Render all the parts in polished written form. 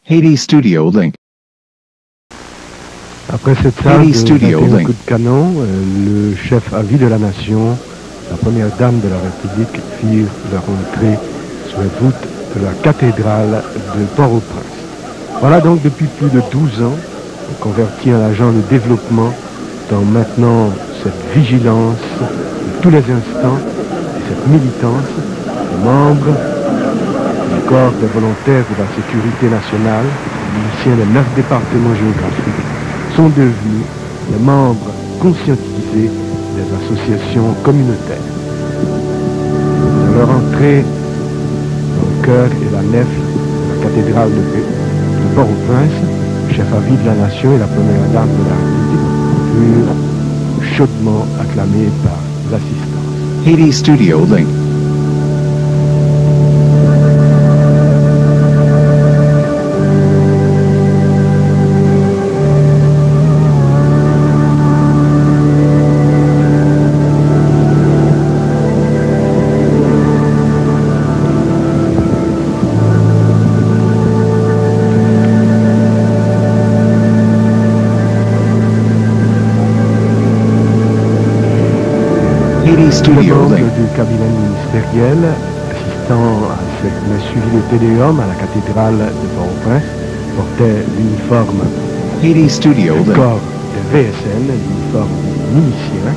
Haiti Studio Link. Après cette salle de 21 coups de canon, le chef à vie de la nation, la première dame de la République firent leur entrée sur les voûtes de la cathédrale de Port-au-Prince. Voilà donc depuis plus de 12 ans, converti en agent de développement dans maintenant cette vigilance de tous les instants et cette militance, les membres du corps des volontaires de la sécurité nationale, les miliciens des 9 départements géographiques, sont devenus les membres conscientisés des associations communautaires. À leur entrée dans le chœur et la nef de la cathédrale de Port-au-Prince, le chef à vie de la nation et la première dame de la République furent chaudement acclamés par l'assistance. Haiti Studio Link. Studio du cabinet ministériel assistant à cette messe suivie de Tédéum à la cathédrale de Port-au-Prince portait l'uniforme du corps de VSN, l'uniforme des miliciens,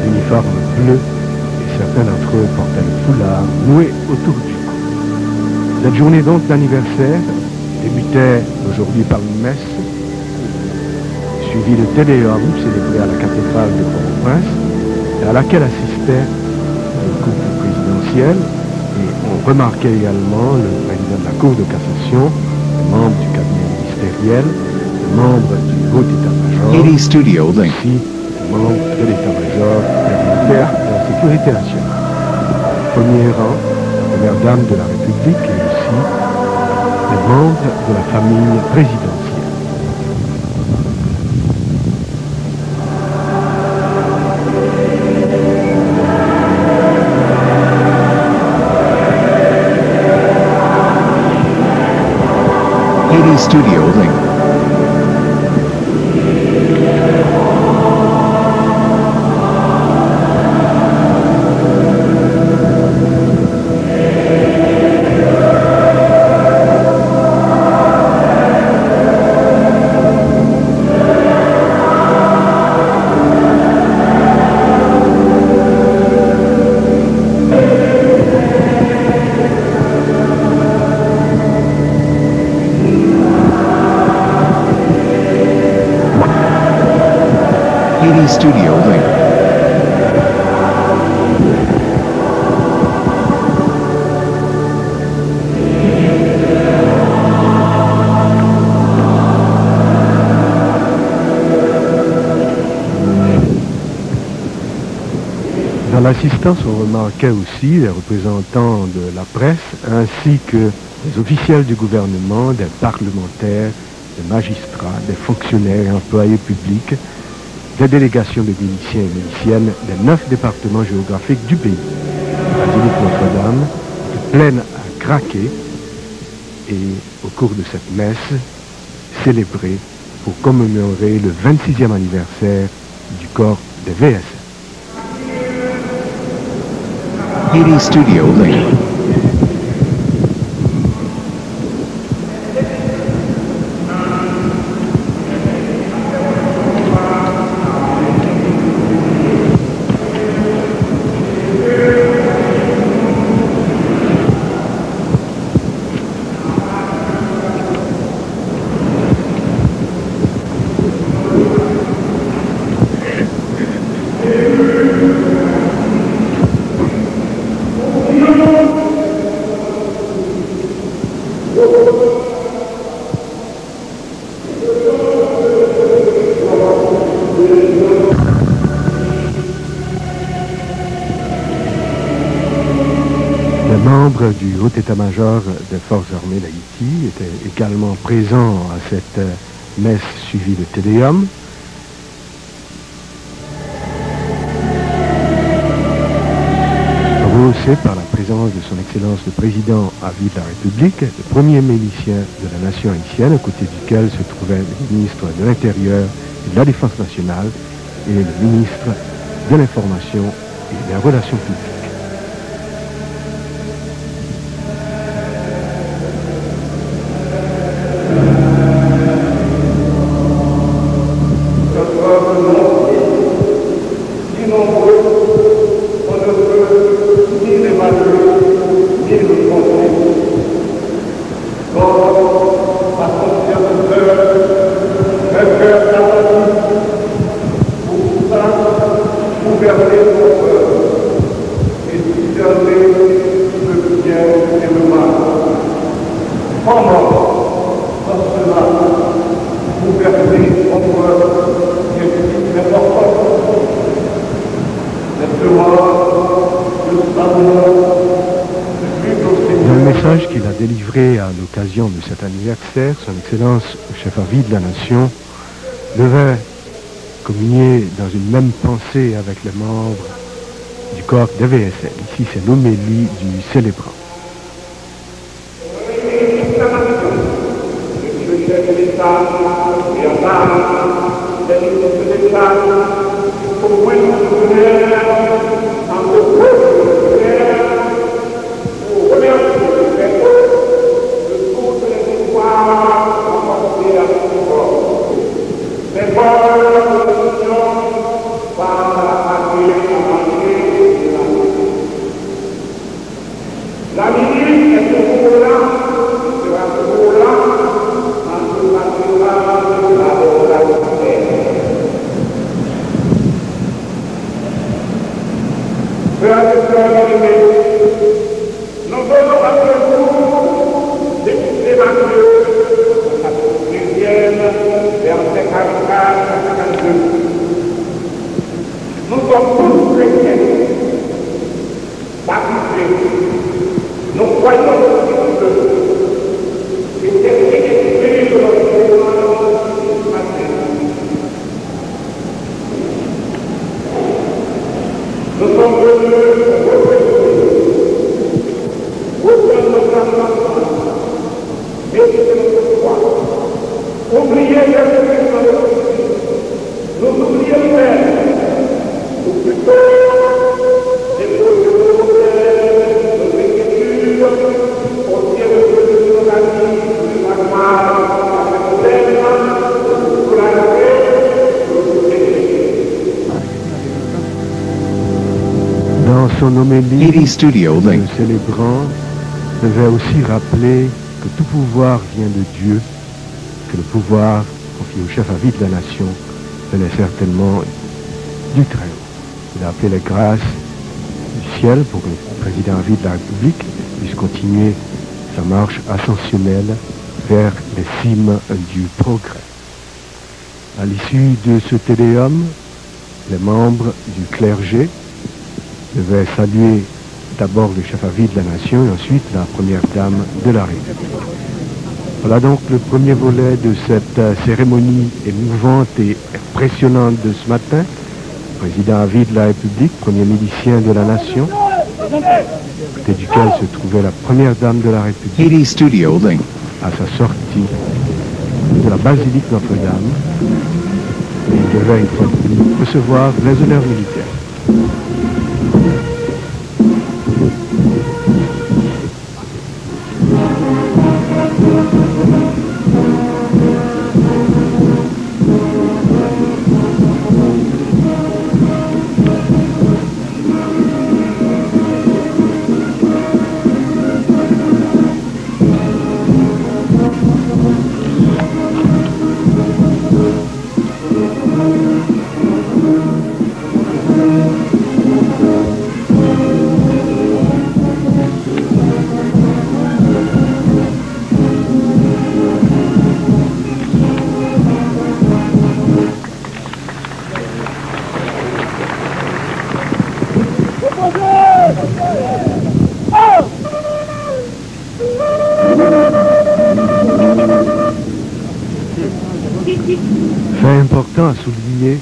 l'uniforme bleu, et certains d'entre eux portaient le foulard noué autour du cou. Cette journée donc d'anniversaire débutait aujourd'hui par une messe suivie de Tédéum célébrée à la cathédrale de Port-au-Prince, à laquelle assistait le couple présidentiel, et on remarquait également le président de la Cour de cassation, les membres du cabinet ministériel, les membres du haut état-major, Haiti Studio Link, ainsi les membres de l'état-major des militaires de la sécurité nationale. Au premier rang, la première dame de la République et aussi les membres de la famille présidentielle. Haiti Studio Link. Haiti Studio Link. Dans l'assistance, on remarquait aussi les représentants de la presse ainsi que des officiels du gouvernement, des parlementaires, des magistrats, des fonctionnaires et employés publics, des délégations de miliciens et miliciennes des 9 départements géographiques du pays. La basilique Notre-Dame était pleine à craquer et au cours de cette messe, célébrée pour commémorer le 26e anniversaire du corps des VSN. Haiti Studio Link. Les membres du haut état-major des forces armées d'Haïti étaient également présents à cette messe suivie de Tédéum. Rehaussée par la présidence présence de son Excellence le Président à vie de la République, le premier milicien de la nation haïtienne, à côté duquel se trouvait le ministre de l'Intérieur et de la Défense nationale et le ministre de l'Information et des Relations publiques. À l'occasion de cet anniversaire, son Excellence, le chef à vie de la nation, devait communier dans une même pensée avec les membres du corps de VSL. Ici, c'est l'homélie du célébrant. Son homélie, Studio Link. Le célébrant devait aussi rappeler que tout pouvoir vient de Dieu, que le pouvoir confié au chef à vie de la nation venait certainement du Très-Haut. Il a appelé les grâces du ciel pour que le président à vie de la République puisse continuer sa marche ascensionnelle vers les cimes du progrès. À l'issue de ce téléum, les membres du clergé devait saluer d'abord le chef à vie de la nation et ensuite la première dame de la République. Voilà donc le premier volet de cette cérémonie émouvante et impressionnante de ce matin. Président à vie de la République, premier milicien de la nation, à côté duquel se trouvait la première dame de la République. Haiti Studio Link. À sa sortie de la basilique Notre-Dame, et il devait une fois de plus recevoir les honneurs militaires. Fait important à souligner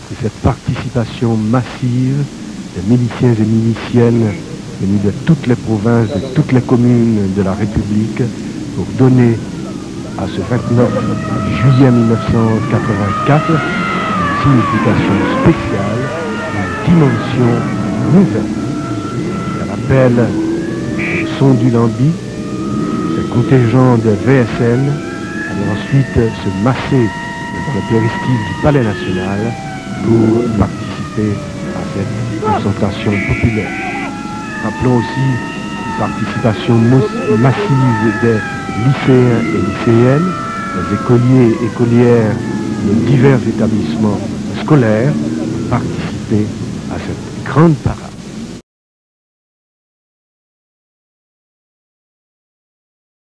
que cette participation massive des miliciens et miliciennes venus de toutes les provinces, de toutes les communes de la République, pour donner à ce 29 juillet 1984 une signification spéciale, une dimension nouvelle. Ça appelle le son du lambi, ce contingent de VSN allait ensuite se masser dans le péristyle du Palais National pour participer à cette concertation populaire. Rappelons aussi une participation massive des lycéens et lycéennes, des écoliers et écolières de divers établissements scolaires pour participer à cette grande parade.